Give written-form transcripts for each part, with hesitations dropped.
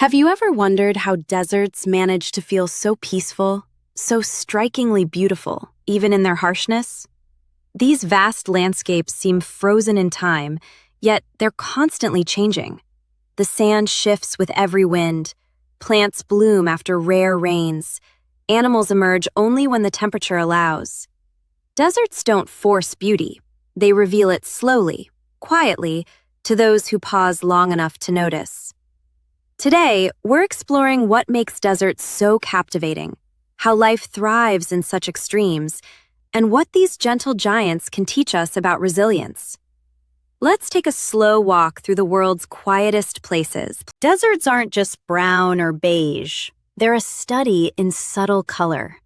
Have you ever wondered how deserts manage to feel so peaceful, so strikingly beautiful, even in their harshness? These vast landscapes seem frozen in time, yet they're constantly changing. The sand shifts with every wind, plants bloom after rare rains, animals emerge only when the temperature allows. Deserts don't force beauty, they reveal it slowly, quietly, to those who pause long enough to notice. Today, we're exploring what makes deserts so captivating, how life thrives in such extremes, and what these gentle giants can teach us about resilience. Let's take a slow walk through the world's quietest places. Deserts aren't just brown or beige. They're a study in subtle color.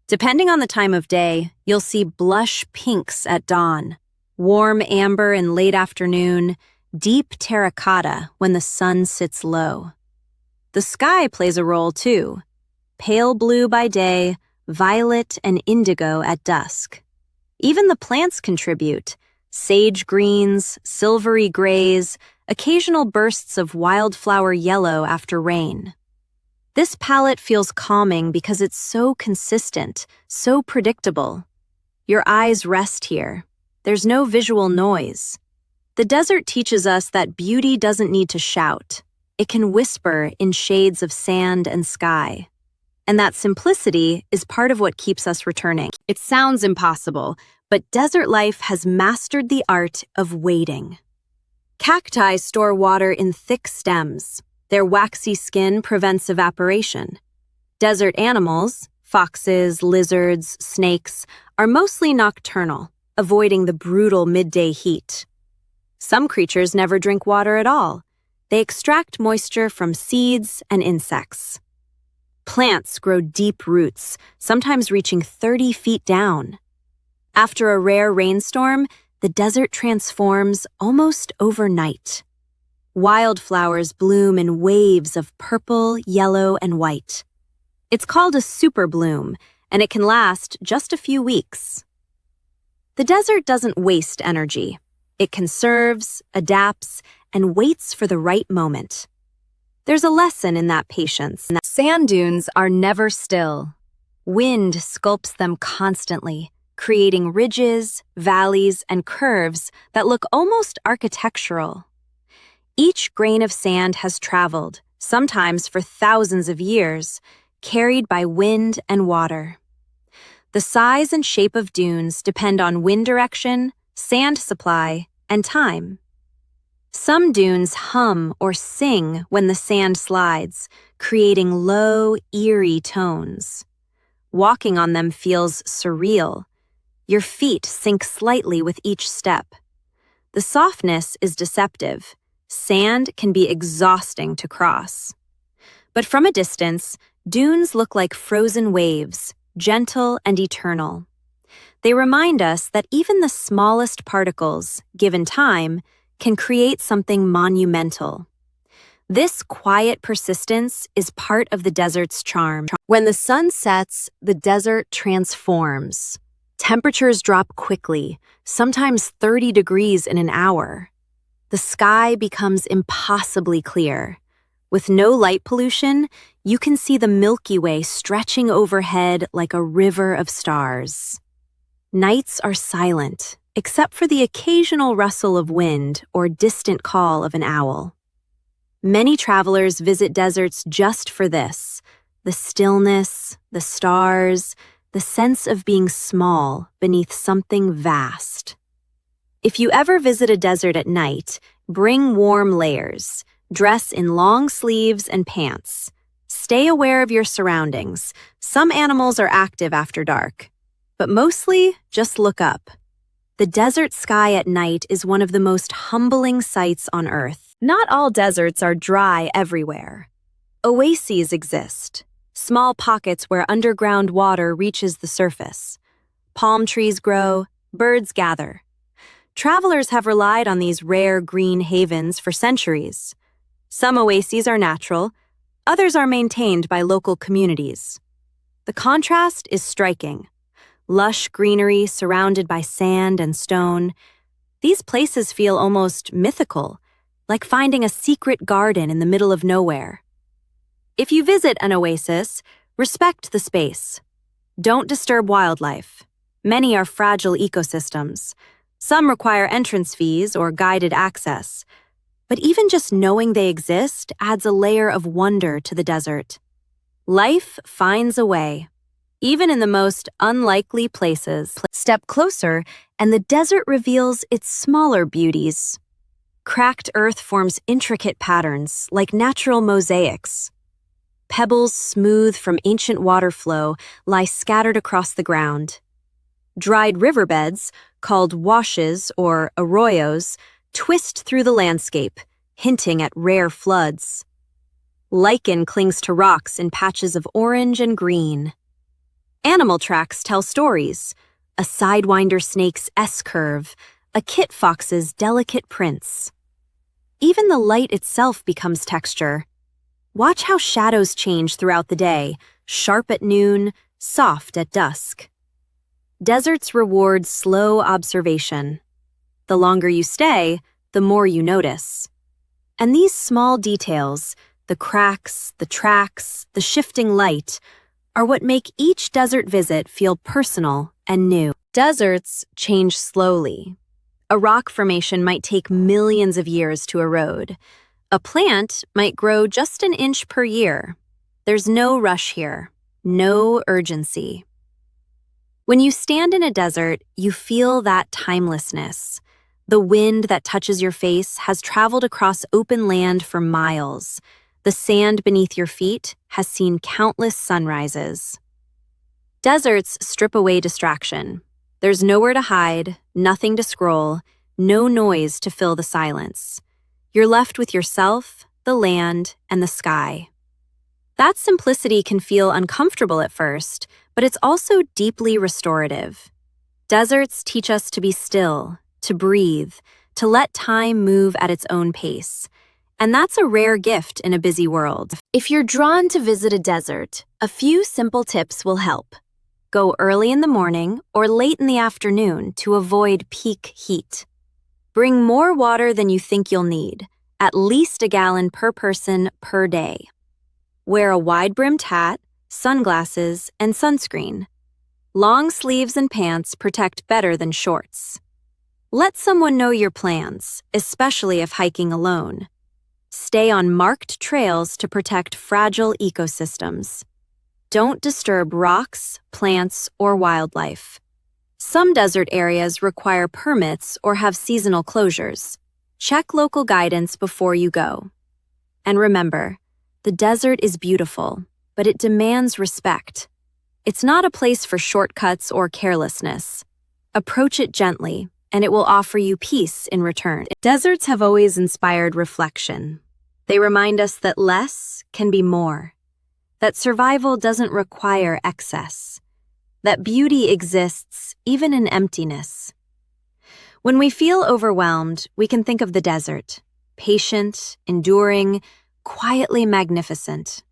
Depending on the time of day, you'll see blush pinks at dawn, warm amber in late afternoon, deep terracotta when the sun sits low. The sky plays a role too. Pale blue by day, violet and indigo at dusk. Even the plants contribute. Sage greens, silvery grays, occasional bursts of wildflower yellow after rain. This palette feels calming because it's so consistent, so predictable. Your eyes rest here. There's no visual noise. The desert teaches us that beauty doesn't need to shout. It can whisper in shades of sand and sky. And that simplicity is part of what keeps us returning. It sounds impossible, but desert life has mastered the art of waiting. Cacti store water in thick stems. Their waxy skin prevents evaporation. Desert animals, foxes, lizards, snakes, are mostly nocturnal, avoiding the brutal midday heat. Some creatures never drink water at all. They extract moisture from seeds and insects. Plants grow deep roots, sometimes reaching 30 feet down. After a rare rainstorm, the desert transforms almost overnight. Wildflowers bloom in waves of purple, yellow, and white. It's called a super bloom, and it can last just a few weeks. The desert doesn't waste energy. It conserves, adapts, and waits for the right moment. There's a lesson in that patience. Sand dunes are never still. Wind sculpts them constantly, creating ridges, valleys, and curves that look almost architectural. Each grain of sand has traveled, sometimes for thousands of years, carried by wind and water. The size and shape of dunes depend on wind direction, sand supply, and time. Some dunes hum or sing when the sand slides, creating low, eerie tones. Walking on them feels surreal. Your feet sink slightly with each step. The softness is deceptive. Sand can be exhausting to cross. But from a distance, dunes look like frozen waves, gentle and eternal. They remind us that even the smallest particles, given time, can create something monumental. This quiet persistence is part of the desert's charm. When the sun sets, the desert transforms. Temperatures drop quickly, sometimes 30 degrees in an hour. The sky becomes impossibly clear. With no light pollution, you can see the Milky Way stretching overhead like a river of stars. Nights are silent, except for the occasional rustle of wind or distant call of an owl. Many travelers visit deserts just for this: the stillness, the stars, the sense of being small beneath something vast. If you ever visit a desert at night, bring warm layers, dress in long sleeves and pants. Stay aware of your surroundings. Some animals are active after dark, but mostly just look up. The desert sky at night is one of the most humbling sights on Earth. Not all deserts are dry everywhere. Oases exist, small pockets where underground water reaches the surface. Palm trees grow, birds gather. Travelers have relied on these rare green havens for centuries. Some oases are natural, others are maintained by local communities. The contrast is striking. Lush greenery surrounded by sand and stone. These places feel almost mythical, like finding a secret garden in the middle of nowhere. If you visit an oasis, respect the space. Don't disturb wildlife. Many are fragile ecosystems. Some require entrance fees or guided access. But even just knowing they exist adds a layer of wonder to the desert. Life finds a way, even in the most unlikely places. Step closer, and the desert reveals its smaller beauties. Cracked earth forms intricate patterns, like natural mosaics. Pebbles smooth from ancient water flow lie scattered across the ground. Dried riverbeds, called washes or arroyos, twist through the landscape, hinting at rare floods. Lichen clings to rocks in patches of orange and green. Animal tracks tell stories: a sidewinder snake's S-curve, a kit fox's delicate prints. Even the light itself becomes texture. Watch how shadows change throughout the day, sharp at noon, soft at dusk. Deserts reward slow observation. The longer you stay, the more you notice. And these small details, the cracks, the tracks, the shifting light, are what make each desert visit feel personal and new. Deserts change slowly. A rock formation might take millions of years to erode. A plant might grow just an inch per year. There's no rush here, no urgency. When you stand in a desert, you feel that timelessness. The wind that touches your face has traveled across open land for miles. The sand beneath your feet has seen countless sunrises. Deserts strip away distraction. There's nowhere to hide, nothing to scroll, no noise to fill the silence. You're left with yourself, the land, and the sky. That simplicity can feel uncomfortable at first, but it's also deeply restorative. Deserts teach us to be still, to breathe, to let time move at its own pace. And that's a rare gift in a busy world. If you're drawn to visit a desert, a few simple tips will help. Go early in the morning or late in the afternoon to avoid peak heat. Bring more water than you think you'll need, at least a gallon per person per day. Wear a wide-brimmed hat, sunglasses, and sunscreen. Long sleeves and pants protect better than shorts. Let someone know your plans, especially if hiking alone. Stay on marked trails to protect fragile ecosystems. Don't disturb rocks, plants, or wildlife. Some desert areas require permits or have seasonal closures. Check local guidance before you go. And remember, the desert is beautiful, but it demands respect. It's not a place for shortcuts or carelessness. Approach it gently, and it will offer you peace in return. Deserts have always inspired reflection. They remind us that less can be more, that survival doesn't require excess, that beauty exists even in emptiness. When we feel overwhelmed, we can think of the desert, patient, enduring, quietly magnificent.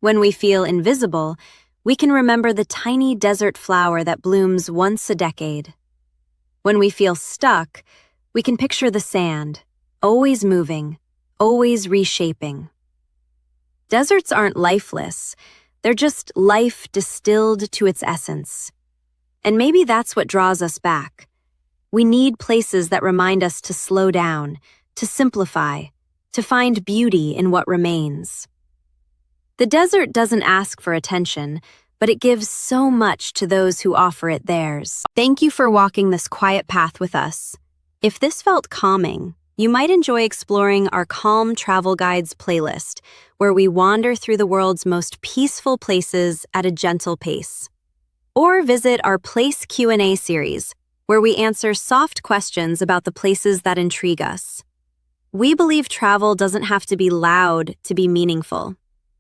When we feel invisible, we can remember the tiny desert flower that blooms once a decade. When we feel stuck, we can picture the sand, always moving, always reshaping. Deserts aren't lifeless, they're just life distilled to its essence. And maybe that's what draws us back. We need places that remind us to slow down, to simplify, to find beauty in what remains. The desert doesn't ask for attention, but it gives so much to those who offer it theirs. Thank you for walking this quiet path with us. If this felt calming, you might enjoy exploring our Calm Travel Guides playlist, where we wander through the world's most peaceful places at a gentle pace. Or visit our Place Q&A series, where we answer soft questions about the places that intrigue us. We believe travel doesn't have to be loud to be meaningful.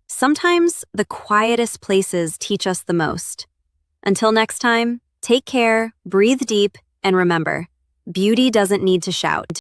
Sometimes the quietest places teach us the most. Until next time, take care, breathe deep, and remember, beauty doesn't need to shout.